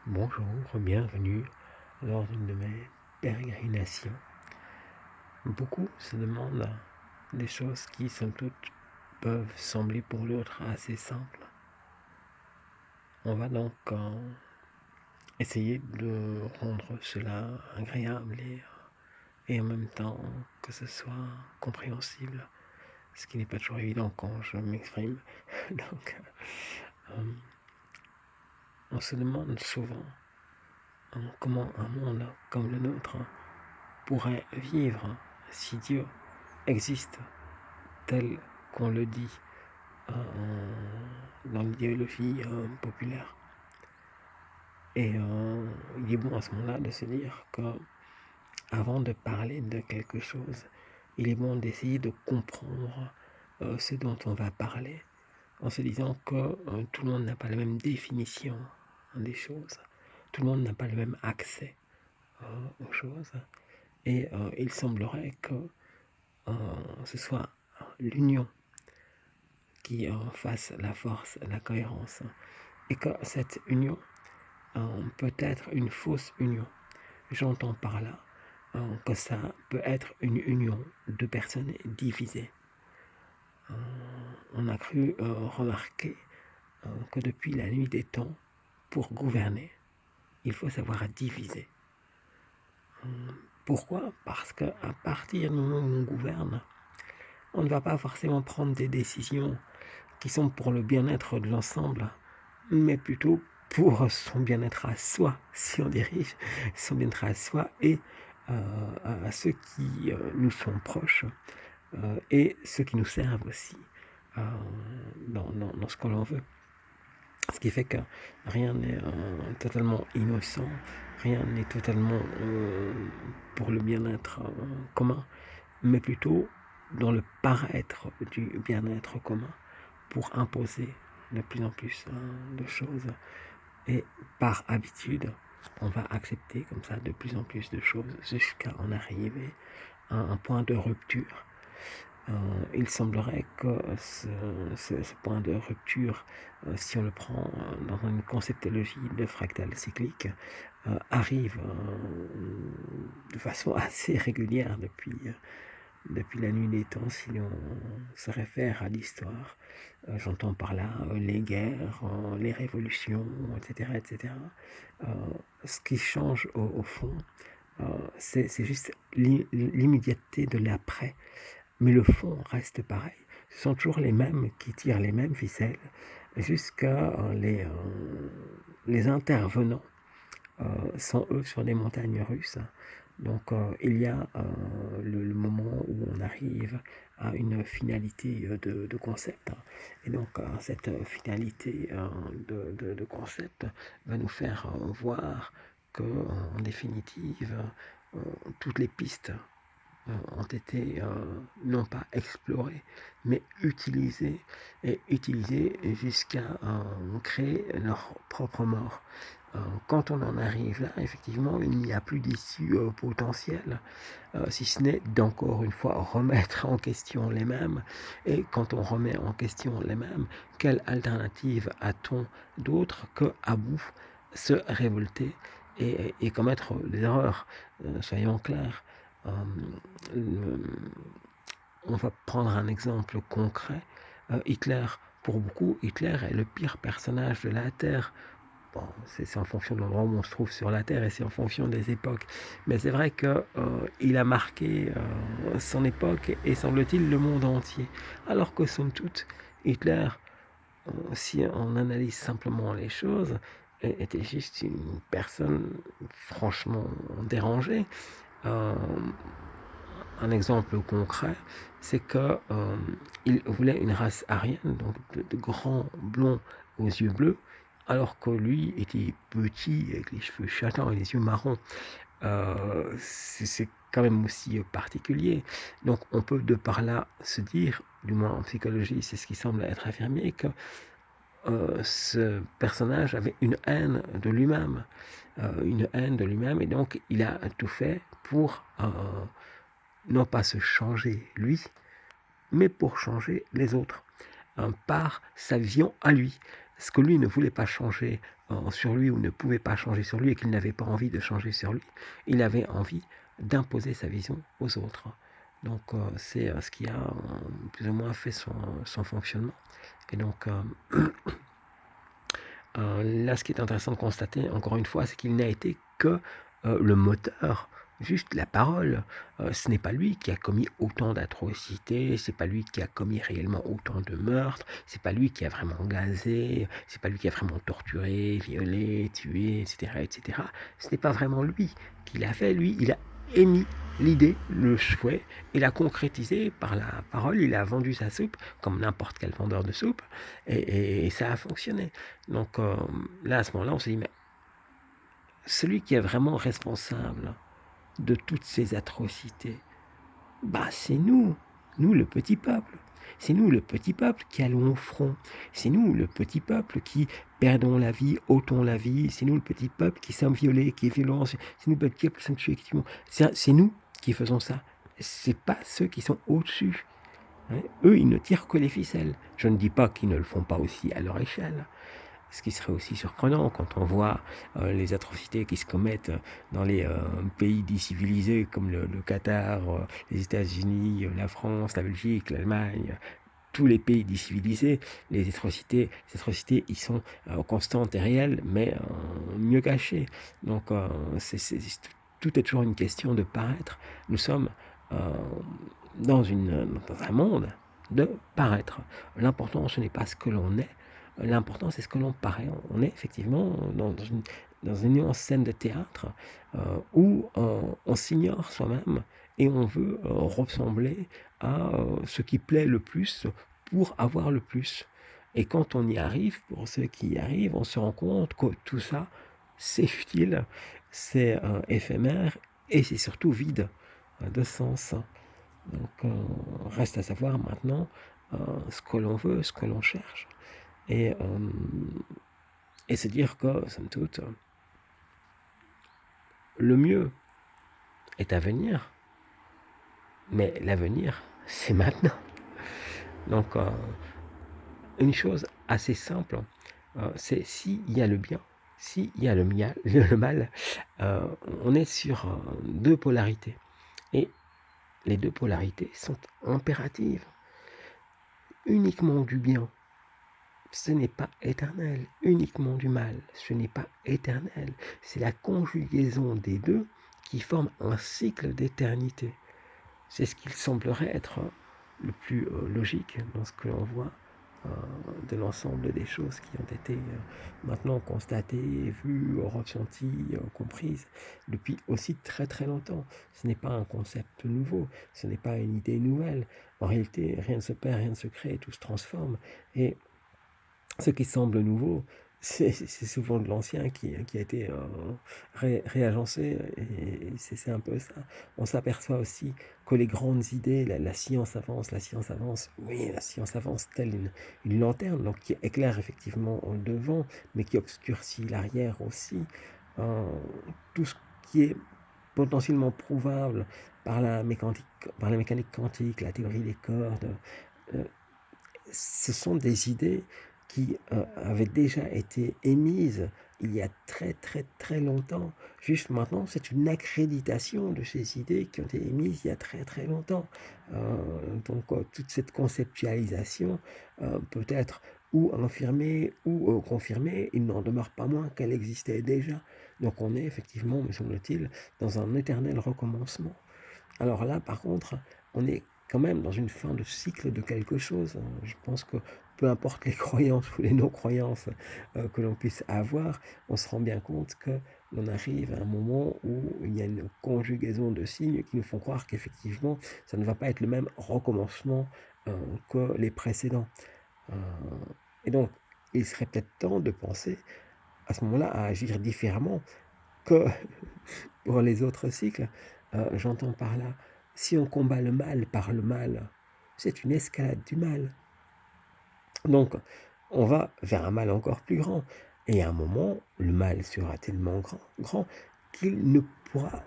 Bonjour, bienvenue lors d'une de mes pérégrinations. Beaucoup se demandent des choses qui, somme toute, peuvent sembler pour l'autre assez simples. On va donc essayer de rendre cela agréable et en même temps que ce soit compréhensible, ce qui n'est pas toujours évident quand je m'exprime. Donc, on se demande souvent comment un monde comme le nôtre pourrait vivre si Dieu existe tel qu'on le dit dans l'idéologie populaire. Et il est bon à ce moment-là de se dire que avant de parler de quelque chose, il est bon d'essayer de comprendre ce dont on va parler, en se disant que tout le monde n'a pas la même définition des choses, tout le monde n'a pas le même accès aux choses, et il semblerait que ce soit l'union qui fasse la force, la cohérence, et que cette union peut être une fausse union. J'entends par là que ça peut être une union de personnes divisées. On a cru remarquer que depuis la nuit des temps, pour gouverner, il faut savoir diviser. Pourquoi? Parce qu'à partir du moment où on gouverne, on ne va pas forcément prendre des décisions qui sont pour le bien-être de l'ensemble, mais plutôt pour son bien-être à soi, si on dirige son bien-être à soi et à ceux qui nous sont proches et ceux qui nous servent aussi dans ce que l'on veut. Ce qui fait que rien n'est totalement innocent, rien n'est totalement pour le bien-être commun, mais plutôt dans le paraître du bien-être commun pour imposer de plus en plus de choses. Et par habitude, on va accepter comme ça de plus en plus de choses jusqu'à en arriver à un point de rupture. Il semblerait que ce point de rupture, si on le prend dans une conceptologie de fractal cyclique, arrive de façon assez régulière depuis la nuit des temps, si on se réfère à l'histoire. J'entends par là les guerres, les révolutions, etc. etc. Ce qui change au fond, c'est juste l'immédiateté de l'après. Mais le fond reste pareil. Ce sont toujours les mêmes qui tirent les mêmes ficelles jusqu'à les intervenants sont eux sur des montagnes russes. Donc il y a le moment où on arrive à une finalité de concept. Et donc cette finalité de concept va nous faire voir que en définitive toutes les pistes ont été non pas explorées mais utilisées jusqu'à créer leur propre mort. Quand on en arrive là, effectivement, il n'y a plus d'issue potentielle, si ce n'est d'encore une fois remettre en question les mêmes. Et quand on remet en question les mêmes, quelle alternative a-t-on d'autre que à bout se révolter et commettre des erreurs? Soyons clairs. On va prendre un exemple concret. Hitler, pour beaucoup, Hitler est le pire personnage de la Terre. Bon, c'est en fonction de l'endroit où on se trouve sur la Terre et c'est en fonction des époques. Mais c'est vrai qu'il a marqué son époque et semble-t-il le monde entier. Alors que somme toute, Hitler, si on analyse simplement les choses, était juste une personne franchement dérangée. Un exemple concret, c'est qu'il voulait une race aryenne, donc de grands blonds aux yeux bleus, alors que lui était petit, avec les cheveux châtains et les yeux marrons. C'est quand même aussi particulier. Donc on peut de par là se dire, du moins en psychologie, c'est ce qui semble être affirmé, que ce personnage avait une haine de lui-même. Et donc il a tout fait pour non pas se changer lui, mais pour changer les autres, par sa vision à lui. ce que lui ne voulait pas changer sur lui ou ne pouvait pas changer sur lui et qu'il n'avait pas envie de changer sur lui, il avait envie d'imposer sa vision aux autres. Donc c'est ce qui a plus ou moins fait son fonctionnement. Et donc là, ce qui est intéressant de constater, encore une fois, c'est qu'il n'a été que le moteur, juste la parole. Ce n'est pas lui qui a commis autant d'atrocités, c'est pas lui qui a commis réellement autant de meurtres, c'est pas lui qui a vraiment gazé, c'est pas lui qui a vraiment torturé, violé, tué, etc., etc. Ce n'est pas vraiment lui qui l'a fait. Lui, il a émis l'idée, le souhait, et l'a concrétisé par la parole. Il a vendu sa soupe, comme n'importe quel vendeur de soupe, et ça a fonctionné. Donc là, à ce moment-là, on se dit, mais celui qui est vraiment responsable de toutes ces atrocités, bah c'est nous le petit peuple. C'est nous le petit peuple qui allons au front. C'est nous le petit peuple qui perdons la vie, ôtons la vie. C'est nous le petit peuple qui sommes violés, qui est violent. C'est nous le petit peuple qui sommes tués. C'est nous qui faisons ça. C'est pas ceux qui sont au-dessus. Hein. Eux, ils ne tirent que les ficelles. Je ne dis pas qu'ils ne le font pas aussi à leur échelle. Ce qui serait aussi surprenant quand on voit les atrocités qui se commettent dans les pays dits civilisés comme le Qatar, les États-Unis, la France, la Belgique, l'Allemagne, tous les pays dits civilisés, les atrocités, ils sont constantes et réelles, mais mieux cachées. Donc tout est toujours une question de paraître. Nous sommes dans un monde de paraître. L'important, ce n'est pas ce que l'on est, l'important, c'est ce que l'on paraît. On est effectivement dans une scène de théâtre où on s'ignore soi-même et on veut ressembler à ce qui plaît le plus pour avoir le plus. Et quand on y arrive, pour ceux qui y arrivent, on se rend compte que tout ça, c'est futile, c'est éphémère et c'est surtout vide de sens. Donc reste à savoir maintenant ce que l'on veut, ce que l'on cherche. Et se dire que, somme toute, le mieux est à venir, mais l'avenir, c'est maintenant. Donc, une chose assez simple, c'est s'il y a le bien, s'il y a le mal, on est sur deux polarités. Et les deux polarités sont impératives. Uniquement du bien, ce n'est pas éternel. Uniquement du mal, ce n'est pas éternel. C'est la conjugaison des deux qui forme un cycle d'éternité. C'est ce qui semblerait être le plus logique dans ce que l'on voit de l'ensemble des choses qui ont été maintenant constatées, vues, ressenties, comprises depuis aussi très très longtemps. Ce n'est pas un concept nouveau, ce n'est pas une idée nouvelle. En réalité, rien ne se perd, rien ne se crée, tout se transforme. Et ce qui semble nouveau, c'est souvent de l'ancien qui a été réagencé, et c'est un peu ça. On s'aperçoit aussi que les grandes idées, la science avance, oui, la science avance telle une lanterne, donc qui éclaire effectivement en devant, mais qui obscurcit l'arrière aussi. Tout ce qui est potentiellement prouvable par la mécanique quantique, la théorie des cordes, ce sont des idées qui avaient déjà été émises il y a très très très longtemps. Juste maintenant, c'est une accréditation de ces idées qui ont été émises il y a très très longtemps. Donc toute cette conceptualisation peut être ou infirmée ou confirmée, il n'en demeure pas moins qu'elle existait déjà. Donc on est effectivement, me semble-t-il, dans un éternel recommencement. Alors là, par contre, on est quand même dans une fin de cycle de quelque chose. Je pense que peu importe les croyances ou les non-croyances que l'on puisse avoir, on se rend bien compte que l'on arrive à un moment où il y a une conjugaison de signes qui nous font croire qu'effectivement, ça ne va pas être le même recommencement que les précédents. Et donc, il serait peut-être temps de penser à ce moment-là à agir différemment que pour les autres cycles. J'entends par là, si on combat le mal par le mal, c'est une escalade du mal. Donc, on va vers un mal encore plus grand. Et à un moment, le mal sera tellement grand qu'il ne pourra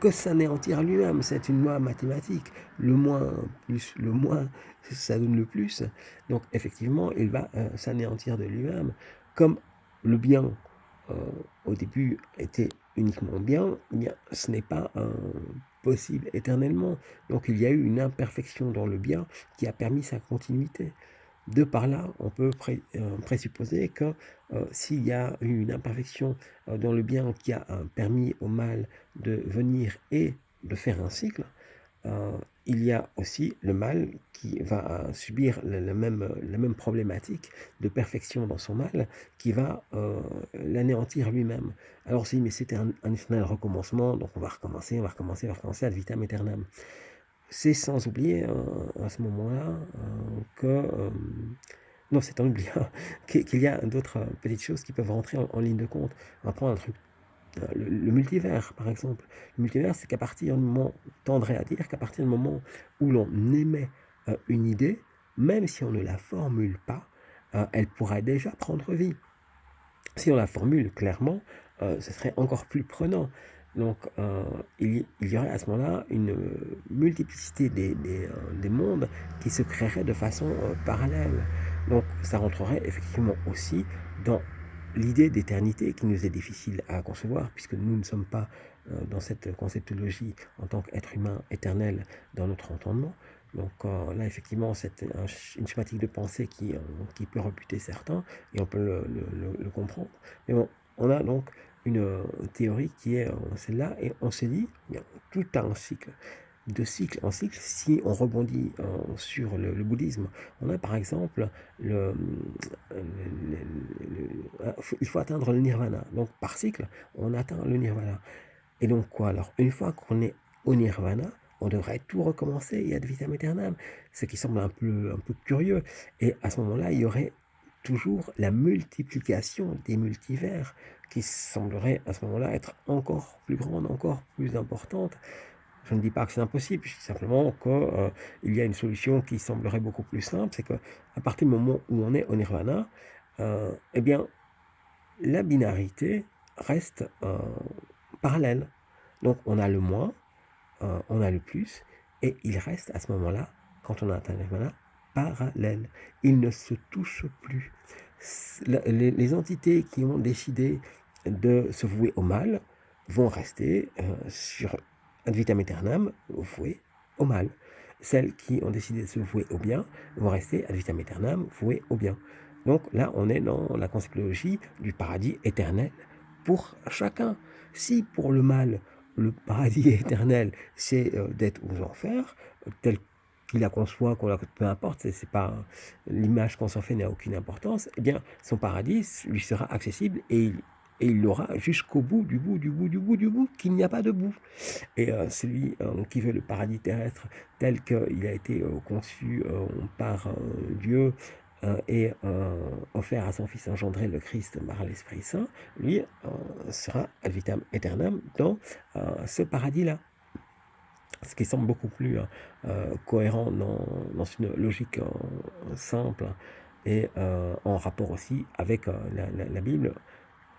que s'anéantir lui-même. C'est une loi mathématique. Le moins plus le moins, ça donne le plus. Donc effectivement, il va s'anéantir de lui-même. Comme le bien, euh, au début, était uniquement bien, eh bien ce n'est pas possible éternellement. Donc il y a eu une imperfection dans le bien qui a permis sa continuité. De par là, on peut présupposer que s'il y a eu une imperfection dans le bien qui a permis au mal de venir et de faire un cycle, il y a aussi le mal qui va subir la même problématique de perfection dans son mal, qui va l'anéantir lui-même. Alors si, mais c'était un éternel recommencement, donc on va recommencer, on va recommencer, on va recommencer ad vitam aeternam. C'est sans oublier à ce moment-là que... non, c'est en oubliant qu'il y a d'autres petites choses qui peuvent rentrer en ligne de compte. On va prendre un truc, le multivers, par exemple. Le multivers, c'est qu'à partir du moment, tendrait à dire qu'à partir du moment où l'on émet une idée, même si on ne la formule pas, elle pourrait déjà prendre vie. Si on la formule clairement, ce serait encore plus prenant. Donc, il y aurait à ce moment-là une multiplicité des mondes qui se créeraient de façon parallèle. Donc, ça rentrerait effectivement aussi dans l'idée d'éternité qui nous est difficile à concevoir, puisque nous ne sommes pas dans cette conceptologie en tant qu'être humain éternel dans notre entendement. Donc là, effectivement, c'est une schématique de pensée qui peut rebuter certains, et on peut le comprendre. Mais bon, on a donc une théorie qui est celle-là, et on se dit, bien, tout a un cycle. De cycle en cycle, si on rebondit sur le bouddhisme, on a par exemple il faut atteindre le nirvana. Donc par cycle, on atteint le nirvana. Et donc quoi alors? Une fois qu'on est au nirvana, on devrait tout recommencer et ad vitam aeternam, ce qui semble un peu curieux. Et à ce moment-là, il y aurait toujours la multiplication des multivers qui semblerait à ce moment-là être encore plus grande, encore plus importante. Je ne dis pas que c'est impossible, je dis simplement qu'il y a une solution qui semblerait beaucoup plus simple, c'est qu'à partir du moment où on est au nirvana, eh bien, la binarité reste parallèle. Donc on a le moins, on a le plus, et il reste à ce moment-là, quand on a atteint le nirvana, parallèle. Ils ne se touchent plus. Les entités qui ont décidé de se vouer au mal vont rester sur ad vitam aeternam vouées au mal. Celles qui ont décidé de se vouer au bien vont rester ad vitam aeternam vouées au bien. Donc là, on est dans la conceptologie du paradis éternel pour chacun. Si pour le mal, le paradis éternel, c'est d'être aux enfers, tel qu'il la conçoit, peu importe, c'est pas l'image qu'on s'en fait n'a aucune importance, eh bien, son paradis lui sera accessible et il l'aura jusqu'au bout, du bout, du bout, du bout, du bout, qu'il n'y a pas de bout. Et celui qui veut le paradis terrestre tel qu'il a été conçu par Dieu et offert à son Fils engendré, le Christ, par l'Esprit Saint, lui sera ad vitam aeternam dans ce paradis-là. Ce qui semble beaucoup plus cohérent dans une logique simple et en rapport aussi avec la Bible.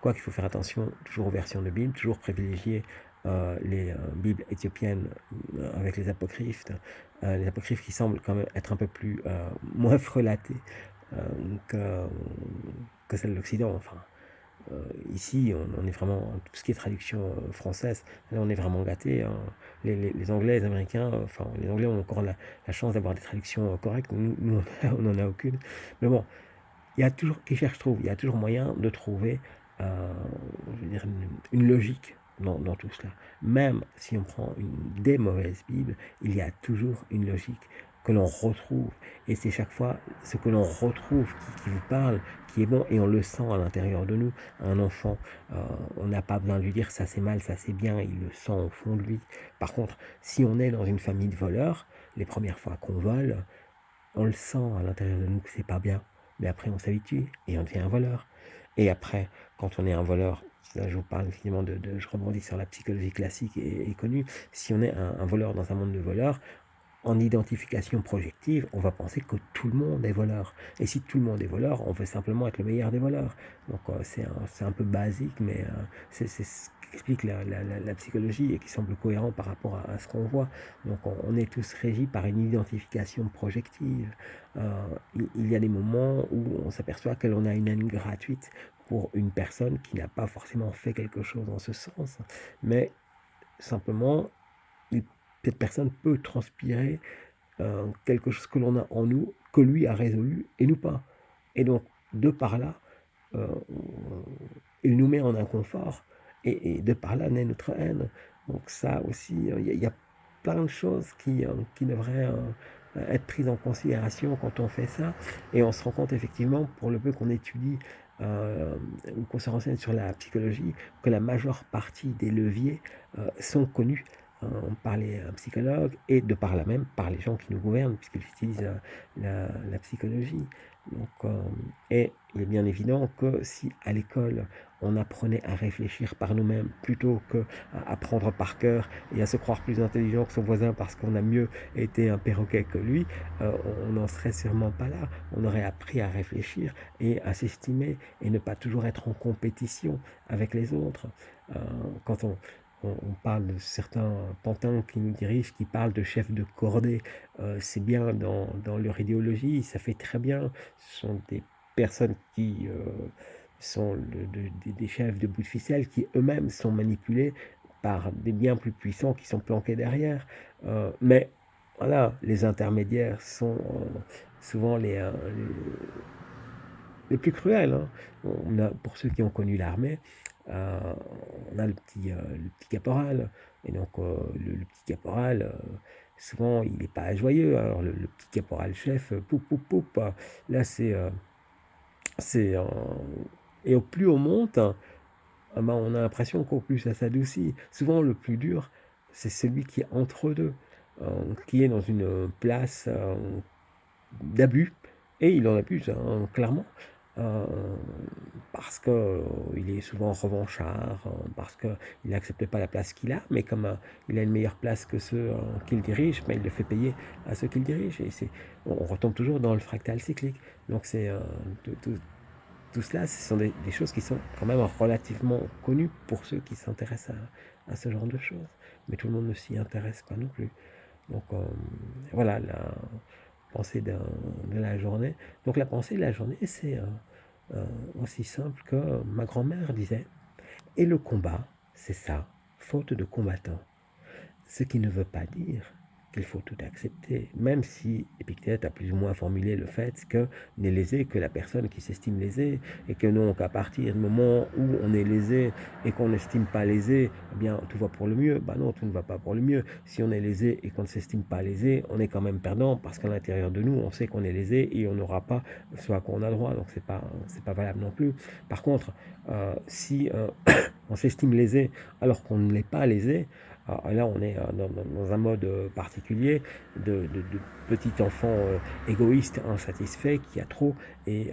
Quoi qu'il faut faire attention toujours aux versions de Bible, toujours privilégier les Bibles éthiopiennes avec les apocryphes qui semblent quand même être un peu plus moins frelatées que celles de l'Occident. Enfin, ici, on est vraiment, tout ce qui est traduction française, là on est vraiment gâté. Hein. Les Anglais, les Américains, enfin les Anglais ont encore la chance d'avoir des traductions correctes, nous on n'en a aucune. Mais bon, il y a toujours, qui cherche trouve, il y a toujours moyen de trouver je veux dire, une logique dans tout cela. Même si on prend des mauvaises Bibles, il y a toujours une logique que l'on retrouve. Et c'est chaque fois ce que l'on retrouve qui vous parle, qui est bon, et on le sent à l'intérieur de nous. Un enfant, on n'a pas besoin de lui dire ça c'est mal, ça c'est bien, il le sent au fond de lui. Par contre, si on est dans une famille de voleurs, les premières fois qu'on vole, on le sent à l'intérieur de nous que c'est pas bien. Mais après, on s'habitue et on devient un voleur. Et après, quand on est un voleur, là je vous parle finalement je rebondis sur la psychologie classique et connue, si on est un voleur dans un monde de voleurs, en identification projective, on va penser que tout le monde est voleur. Et si tout le monde est voleur, on veut simplement être le meilleur des voleurs. Donc c'est un peu basique, mais c'est explique la psychologie et qui semble cohérent par rapport à ce qu'on voit. Donc on est tous régis par une identification projective. Il y a des moments où on s'aperçoit que l'on a une haine gratuite pour une personne qui n'a pas forcément fait quelque chose en ce sens, mais simplement, cette personne peut transpirer quelque chose que l'on a en nous, que lui a résolu et nous pas. Et donc, de par là, euh, il nous met en inconfort et de par là naît notre haine. Donc ça aussi, il y a plein de choses qui devraient être prises en considération quand on fait ça. Et on se rend compte effectivement, pour le peu qu'on étudie ou qu'on se renseigne sur la psychologie, que la majeure partie des leviers sont connus par les psychologues et de par là même par les gens qui nous gouvernent, puisqu'ils utilisent la psychologie. Donc, et il est bien évident que si à l'école on apprenait à réfléchir par nous-mêmes plutôt qu'à apprendre par cœur et à se croire plus intelligent que son voisin parce qu'on a mieux été un perroquet que lui, on n'en serait sûrement pas là. On aurait appris à réfléchir et à s'estimer et ne pas toujours être en compétition avec les autres. Quand on parle de certains pantins qui nous dirigent, qui parlent de chefs de cordée, c'est bien dans leur idéologie, ça fait très bien. Ce sont des personnes qui sont des chefs de bout de ficelle qui eux-mêmes sont manipulés par des biens plus puissants qui sont planqués derrière. Mais voilà, les intermédiaires sont souvent les plus cruels. Hein. Pour ceux qui ont connu l'armée, on a le petit caporal. Et donc, le petit caporal, souvent, il n'est pas joyeux. Alors, le petit caporal chef, poup, poup, poup. Là, c'est et au plus on monte, on a l'impression qu'au plus ça s'adoucit. Souvent, le plus dur, c'est celui qui est entre deux, qui est dans une place d'abus, et il en abuse, hein, clairement, euh, parce que il est souvent revanchard, parce qu'il n'accepte pas la place qu'il a, mais comme il a une meilleure place que ceux qu'il dirige, mais il le fait payer à ceux qu'il dirige, et on retombe toujours dans le fractal cyclique. Donc c'est tout cela, ce sont des choses qui sont quand même relativement connues pour ceux qui s'intéressent à ce genre de choses. Mais tout le monde ne s'y intéresse pas non plus. Donc voilà la pensée de la journée. Donc la pensée de la journée, c'est aussi simple que ma grand-mère disait. Et le combat, c'est ça, faute de combattants. Ce qui ne veut pas dire qu'il faut tout accepter, même si Épictète a plus ou moins formulé le fait que n'est lésé que la personne qui s'estime lésée, et que donc à partir du moment où on est lésé et qu'on n'estime pas lésé, eh bien tout va pour le mieux. Bah non, tout ne va pas pour le mieux. Si on est lésé et qu'on ne s'estime pas lésé, on est quand même perdant parce qu'à l'intérieur de nous, on sait qu'on est lésé et on n'aura pas ce à quoi on a droit. Donc c'est pas valable non plus. Par contre, si on s'estime lésé alors qu'on ne l'est pas lésé, alors là, on est dans un mode particulier de petit enfant égoïste, insatisfait, qui a trop et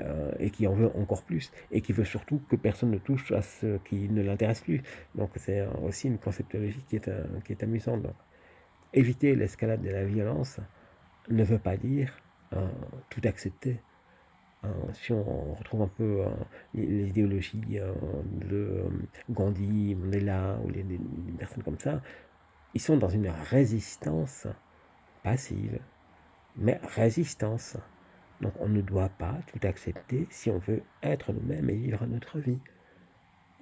qui en veut encore plus et qui veut surtout que personne ne touche à ce qui ne l'intéresse plus. Donc c'est aussi une conceptologie qui est amusante. Donc, éviter l'escalade de la violence ne veut pas dire tout accepter. Si on retrouve un peu les idéologies de Gandhi, Mandela ou les personnes comme ça, ils sont dans une résistance passive, mais résistance. Donc on ne doit pas tout accepter si on veut être nous-mêmes et vivre notre vie.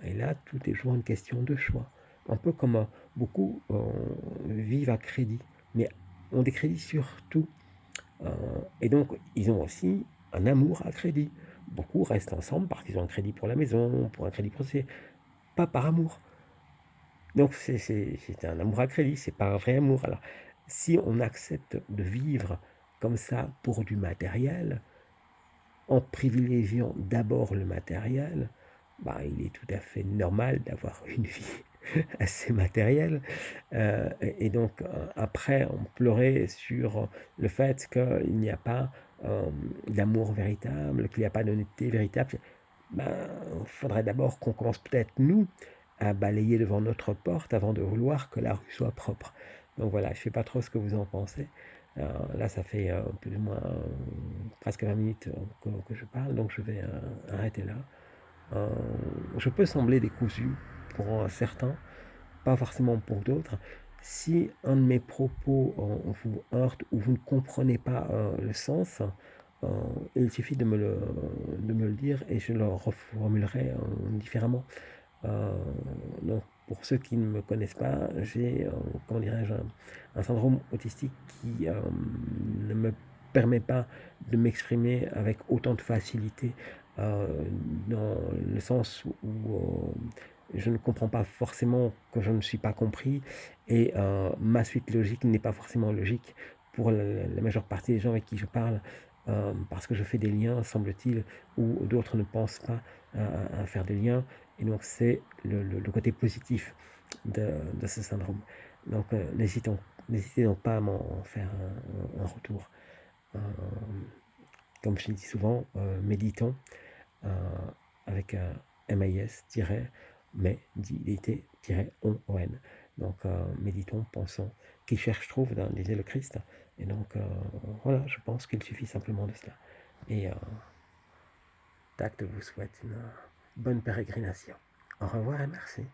Et là, tout est toujours une question de choix. Un peu comme beaucoup vivent à crédit, mais ont des crédits sur tout. Et donc, ils ont aussi un amour à crédit. Beaucoup restent ensemble parce qu'ils ont un crédit pour la maison, pour un crédit pour pas par amour. Donc c'est un amour à crédit, c'est pas un vrai amour. Alors si on accepte de vivre comme ça pour du matériel, en privilégiant d'abord le matériel, bah, il est tout à fait normal d'avoir une vie assez matérielle. Et donc après, on pleurait sur le fait qu'il n'y a pas d'amour véritable, qu'il n'y a pas d'honnêteté véritable. Ben, il faudrait d'abord qu'on commence peut-être nous à balayer devant notre porte avant de vouloir que la rue soit propre. Donc voilà, je ne sais pas trop ce que vous en pensez. Là, ça fait plus ou moins presque 20 minutes que je parle, donc je vais arrêter là. Je peux sembler décousu pour certains, pas forcément pour d'autres. Si un de mes propos vous heurte ou vous ne comprenez pas le sens, il suffit de me le dire et je le reformulerai différemment. Donc, pour ceux qui ne me connaissent pas, j'ai, comment dirais-je, un syndrome autistique qui ne me permet pas de m'exprimer avec autant de facilité, euh, dans le sens où je ne comprends pas forcément que je ne suis pas compris et ma suite logique n'est pas forcément logique pour la majeure partie des gens avec qui je parle, parce que je fais des liens, semble-t-il, où d'autres ne pensent pas à faire des liens. Et donc, c'est le côté positif de ce syndrome. Donc, n'hésitez donc pas à m'en faire un retour. Euh, Comme je dis souvent, méditons euh, avec un MAIS-méditer-on-on. Donc, méditons, pensons, qui cherche trouve, disait le Christ. Et donc, voilà, je pense qu'il suffit simplement de cela. Et Tact vous souhaite une bonne pérégrination. Au revoir et merci.